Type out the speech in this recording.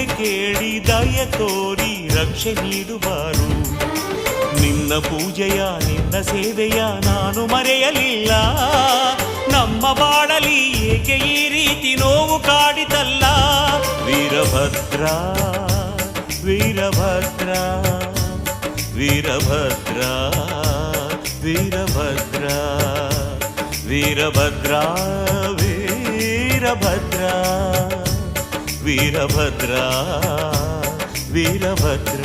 ಮೊರೆ ಕೇಳಿ ದಯ ತೋರಿ ರಕ್ಷೆ ನೀಡುವಾರು. ನಿನ್ನ ಪೂಜೆಯ ನಿನ್ನ ಸೇವೆಯ ನಾನು ಮರೆಯಲಿಲ್ಲ. ನಮ್ಮ ಬಾಳಲಿ ಏಕೆ ಈ ರೀತಿ ನೋವು ಕಾಡಿತಲ್ಲ. ವೀರಭದ್ರ ವೀರಭದ್ರ ವೀರಭದ್ರ ವೀರಭದ್ರ ವೀರಭದ್ರ ವೀರಭದ್ರ ವೀರಭದ್ರ ವೀರಭದ್ರ.